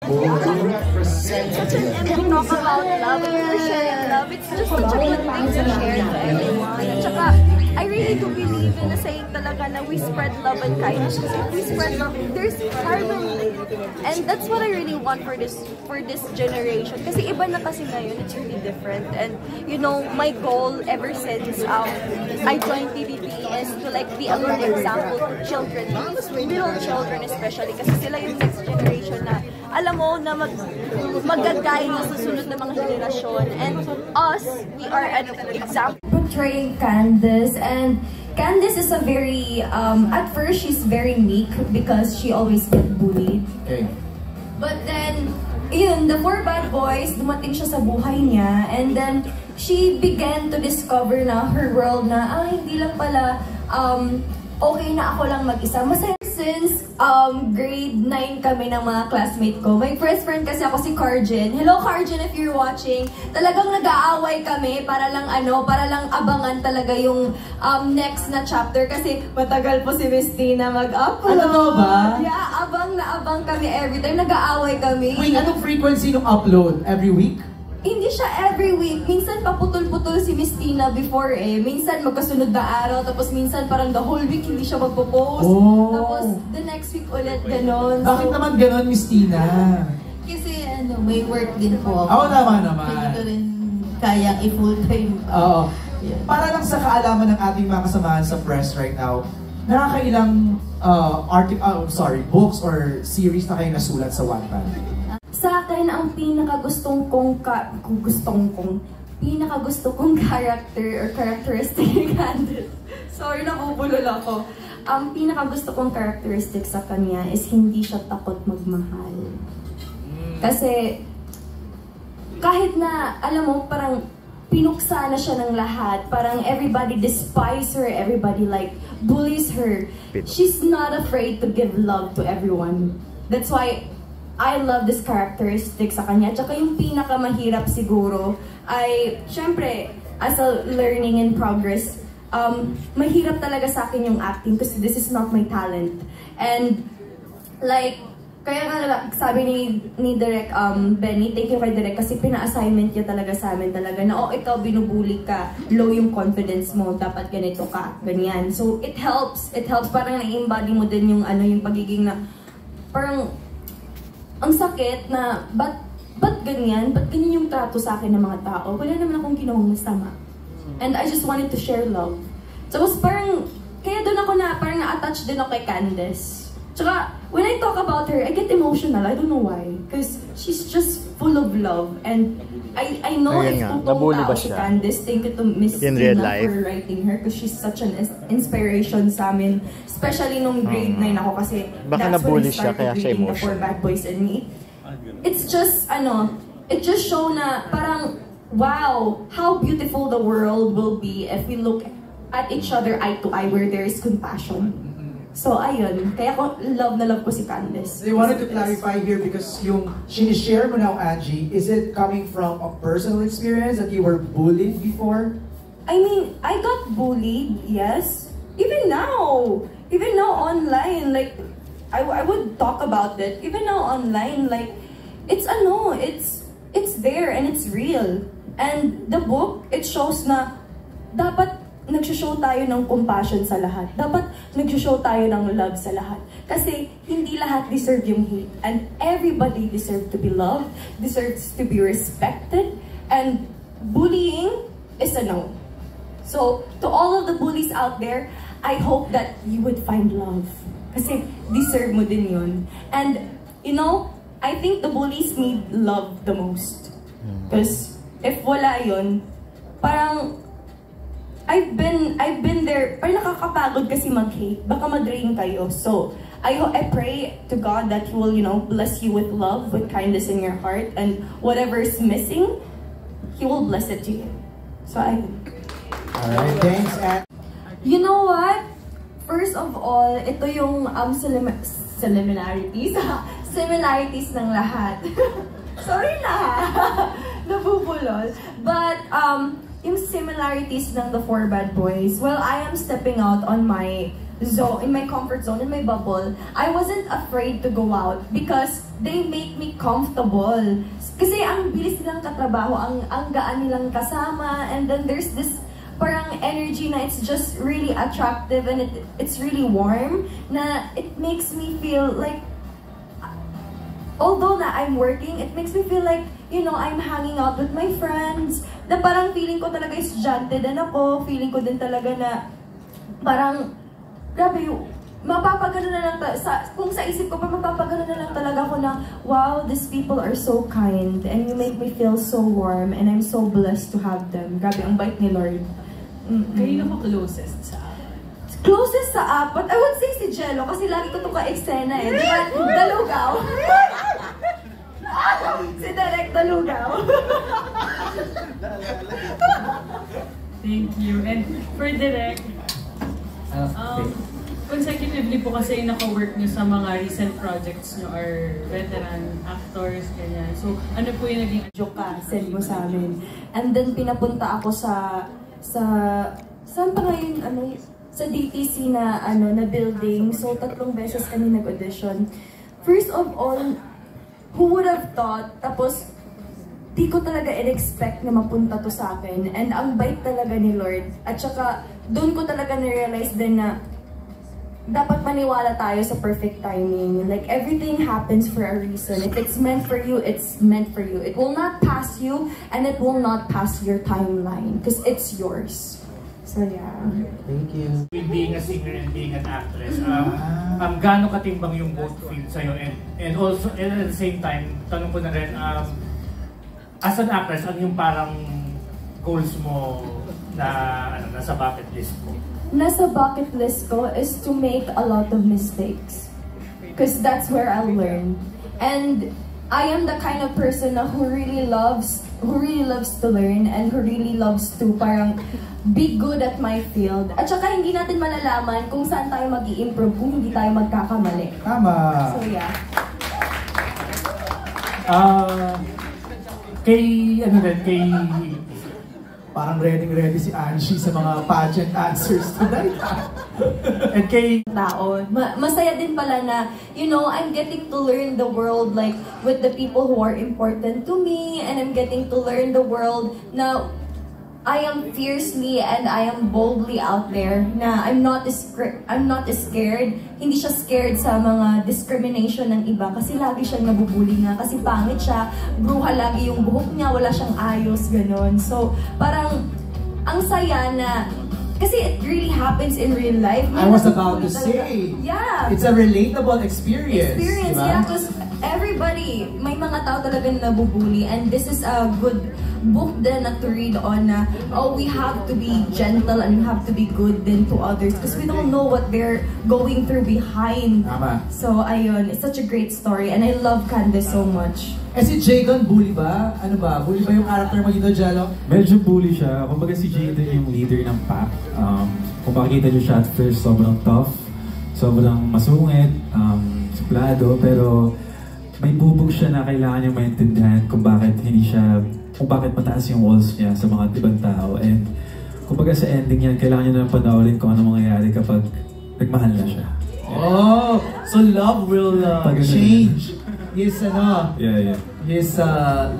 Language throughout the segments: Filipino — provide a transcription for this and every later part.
And we talk about love, and we're sharing love. It's just such a good thing to share to everyone. At saka, I really do believe in the saying talaga na we spread love and kindness. Kasi if we spread love, there's harmony. And that's what I really want for this generation. Kasi iba na kasi ngayon, it's really different. And you know, my goal ever since I joined PBB is to like be a good example to children, little children especially, kasi sila yung next generation na alam mo na mag-guide sa susunod na mga henerasyon. And us, we are an example. Portraying Candace, and Candace is a very, at first she's very meek because she always get bullied. Okay. But then, yun, the 4 bad boys, dumating siya sa buhay niya, and then she began to discover na her world na, hindi lang pala, okay na ako lang mag-isa. Masaya since grade 9 kami ng mga classmate ko. My first friend kasi ako si Carjen. Hello Carjen, if you're watching. Talagang nag-aaway kami para lang abangan talaga yung next na chapter kasi matagal po si Miss Tina mag-upload. Ano ba? Yeah, abang na abang kami every time. Nag-aaway kami. Wait, anong frequency ng upload? Every week? Hindi siya every week. Minsan paputol-putol si Miss Tina before eh. Minsan magkasunod na araw, tapos minsan parang the whole week hindi siya magpo-post. Oh. Tapos the next week ulit ganon. Bakit naman ganon, Miss Tina? Kasi may work din po ako. Oo naman. Hindi ko rin kayang i-full-time. Oo. Para lang sa kaalaman ng ating mga kasamahan sa press right now, nakakailang books or series na kayo nasulat sa Wattpad? Sa akin, ang pinakagusto kong character or characteristic ni Candace. Sorry, nabubulol ako. Ang pinakagusto kong characteristic sa kanya is hindi siya takot magmahal. Kasi, kahit na, alam mo, parang pinuksa na siya ng lahat. Parang everybody despise her, everybody like bullies her. She's not afraid to give love to everyone. That's why I love this characteristic sa kanya. Tsaka yung pinakamahirap siguro ay, syempre, as a learning in progress, mahirap talaga sa akin yung acting kasi this is not my talent. And, like, kaya nga sabi ni Direk Benny, thank you kay Direk kasi pina-assignment niya talaga sa amin talaga na, ikaw binubuli ka, low yung confidence mo, dapat ganito ka, ganyan. So, it helps, parang na-embody mo din yung, yung pagiging na, parang, ang sakit na, ba't ganyan? Ba't ganyan yung trato sa akin ng mga tao? Wala naman akong ginawang masama. And I just wanted to share love. So, parang, kaya doon ako parang na-attach din ako kay Candace. Tsaka, when I talk about her, I get emotional. I don't know why. Because she's just full of love. And I know if totoong tao si Candace, thank you to Miss Tina for writing her. Because she's such an inspiration sa amin. Especially nung grade 9 ako kasi baka that's when I siya, started kaya siya reading The 4 Bad Boys and Me. It's just, it just show na parang, wow, how beautiful the world will be if we look at each other eye to eye where there is compassion. So, ayun. Kaya love na love ko si Candace. I wanted to clarify here because yung sinishare mo now, Angie, is it coming from a personal experience that you were bullied before? I mean, I got bullied, yes. Even now online, like, I would talk about it. Even now online, like, it's there and it's real. And the book, it shows na dapat nagsho-show tayo ng compassion sa lahat. Dapat nagsho-show tayo ng love sa lahat. Kasi hindi lahat deserve yung hate. And everybody deserves to be loved, deserves to be respected. And bullying is a no. So, to all of the bullies out there, I hope that you would find love. Kasi deserve mo din yun. And, I think the bullies need love the most. Because if wala yun, parang, I've been there, parang nakakapagod kasi mag-hate. Baka ma-drain kayo. So, I pray to God that He will, bless you with love, with kindness in your heart, and whatever is missing, He will bless it to you. So, Alright, thanks. You know what? First of all, ito yung similarities ng lahat. Sorry na, nabubulol. But, yung similarities ng The 4 Bad Boys, well, I am stepping out on my zone, in my comfort zone, in my bubble, I wasn't afraid to go out because they make me comfortable. Kasi ang bilis nilang katrabaho, ang gaan nilang kasama, and then there's this parang energy na it's just really attractive and it's really warm na it makes me feel like, although na I'm working, it makes me feel like, you know, I'm hanging out with my friends, na parang feeling ko talaga estudyante din ako, feeling ko din talaga na parang, grabe, mapapagano na lang, kung sa isip ko, mapapagano na lang talaga ako na, wow, these people are so kind, and you make me feel so warm, and I'm so blessed to have them. Grabe, ang bait ni Lord. Kayo na closest sa apat? Closest sa apat? I would say si Jello, kasi lagi ko ito ka-eksena eh. Diba? Dalugaw. Si Derek Dalugaw. Thank you. And for Direk, consecutively po kasi naka-work nyo sa mga recent projects nyo are veteran actors, ganyan. So, ano po yung naging Joke ka, send mo sa amin. And then pinapunta ako sa saan pa ngayon, sa DTC na, na building. So, 3 beses kami nag-audition. First of all, who would have thought, tapos, di ko talaga in-expect na mapunta to sa akin. And ang bait talaga ni Lord. At saka, doon ko talaga na-realize din na dapat maniwala tayo sa perfect timing. Like, everything happens for a reason. If it's meant for you, it's meant for you. It will not pass you, and it will not pass your timeline. Because it's yours. So, yeah. Thank you. With being a singer and being an actress, gaano katimbang yung both field sa'yo? And also, and at the same time, tanong ko na rin, as an actress, ano yung parang goals mo na nasa bucket list mo? Nasa bucket list ko is to make a lot of mistakes. Because that's where I'll learn. And I am the kind of person who really loves to learn and who really loves to parang be good at my field. At saka hindi natin malalaman kung saan tayo mag-i-improve kung hindi tayo magkakamali. Tama. So yeah. Kay Parang ready si Angie sa mga pageant answers tonight. and kay Tao. Masaya din pala na, you know, I'm getting to learn the world like with the people who are important to me, and I'm getting to learn the world na I am fiercely and I am boldly out there, na I'm not scared. Hindi siya scared sa mga discrimination ng iba kasi lagi siyang nabubuli nga kasi pangit siya, bruha lagi yung buhok niya, wala siyang ayos, ganon. So, parang ang saya na kasi it really happens in real life. I was about to say, yeah, it's a relatable experience. Diba? Yeah, because everybody, may mga tao talaga na nabubuli, and this is a good book din na to read on na, we have to be gentle and we have to be good din to others because we don't know what they're going through behind. Tama. So, ayun, it's such a great story and I love Candace so much. Eh si Jadon, bully ba? Ano ba? Bully ba yung character mo dito, Jello? Medyo bully siya. Kumbaga si Jadon yung leader ng pack. Kung makikita niyo siya at first, sobrang tough, sobrang masungit, suplado, pero may bubog siya na kailangan niya maintindihan kung bakit mataas yung walls niya sa mga ibang tao. And kumbaga sa ending yan, kailangan niya na panoorin kung ano mangyayari kapag nagmahal na siya. Oh, so love will change his his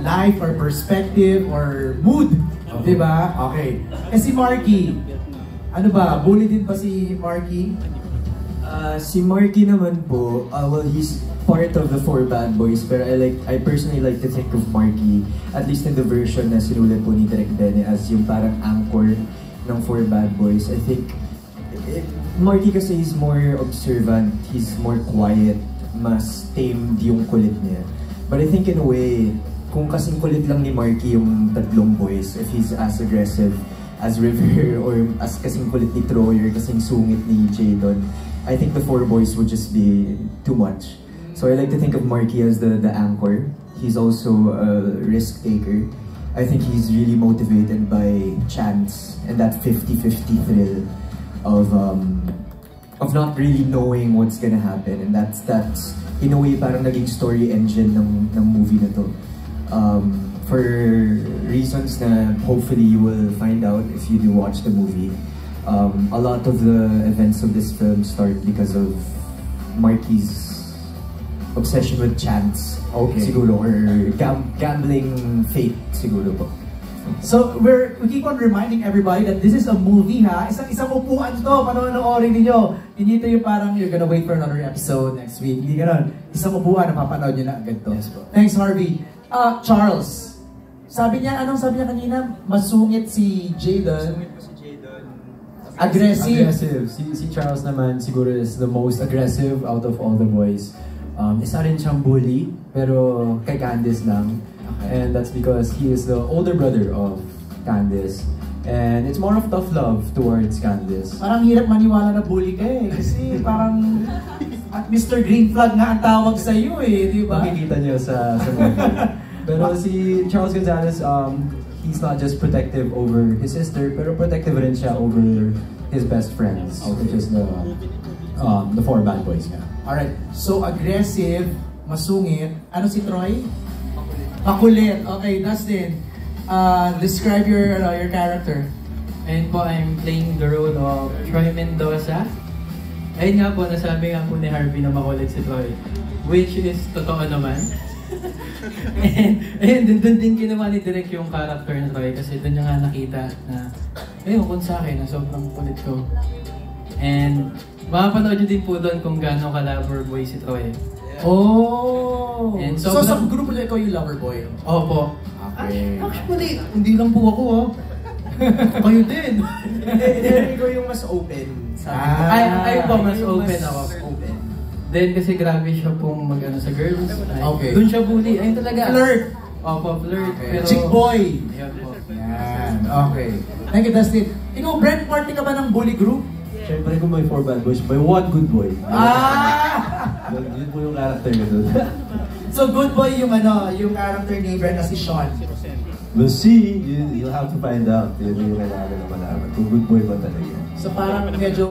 life or perspective or mood, okay. Diba? Okay. Eh si Marky, ano ba? Bully din ba si Marky? Si Marky naman po, well, he's part of the 4 Bad Boys, pero I personally like to think of Marky, at least in the version na sinulat po ni Direk Bene, as yung parang anchor ng 4 Bad Boys. I think Marky kasi is more observant, he's more quiet, mas tamed yung kulit niya. But I think in a way, kung kasing kulit lang ni Marky yung 3 boys, if he's as aggressive as River or as kasing kulit ni Troyer, kasing sungit ni Jadon, I think the 4 boys would just be too much. So I like to think of Marky as the anchor. He's also a risk taker. I think he's really motivated by chance and that 50-50 thrill of not really knowing what's gonna happen, and that's in a way parang naging story engine ng movie na to. For reasons na hopefully you will find out if you do watch the movie. A lot of the events of this film start because of Marky's obsession with chance, siguro, or gambling fate, siguro po. So, we keep on reminding everybody that this is a movie, ha? Isang upuan to, panonoorin ninyo. Hindi ito yung parang you're gonna wait for another episode next week. Hindi ganun. Isang upuan, napapanood nyo na agad to. Yes, po. Thanks, Harvey. Charles, anong sabi niya kanina? Masungit si Jayden. Aggressive. Si Charles naman siguro is the most aggressive out of all the boys. Isa rin siyang bully, pero kay Candice lang. And that's because he is the older brother of Candice. And it's more of tough love towards Candice. Parang hirap maniwala na bully ka eh. Kasi parang at Mr. Green Flag nga ang tawag sa iyo eh, di ba? Makikita niyo sa movie. Pero si Charles Gonzalez, he's not just protective over his sister, pero protective rin siya over his best friends, which is the four bad boys nga. Alright, so aggressive, masungit. Ano si Troy? Makulit. Okay, Dustin. Describe your character. Ayun po, I'm playing the role of Troy Mendoza. Ayun nga po, nasabi nga po ni Harvey na makulit si Troy. Which is totoo naman. And ayun, dun din ginawa ni Direk yung character ni Troy kasi dun niya nga nakita na ayun, kung sa akin na sobrang kulit ko. And makapanood nyo din po doon kung gaano ka-lover boy si Troy. Oh! And so sa grupo na ikaw yung lover boy? Opo. Okay. Actually, hindi lang po ako kayo din. Ikaw yung mas open. Ay po, mas open ako. Then kasi grabe siya pong mag-ano sa girls. Okay. Doon siya bully. Ayun talaga. Flirt! Opo, flirt. Okay. Pero, Chick boy! Ayun po. Yan. Okay. Thank you, Dustin. Ikaw, Brent, party ka ba ng bully group? Siyempre kung may four bad boys, may one good boy. Yun po yung character ko doon. So good boy yung character ni Brent na si Sean. We'll see. You'll have to find out. Yun yung kailangan na malaman. Kung good boy ba talaga. So parang medyo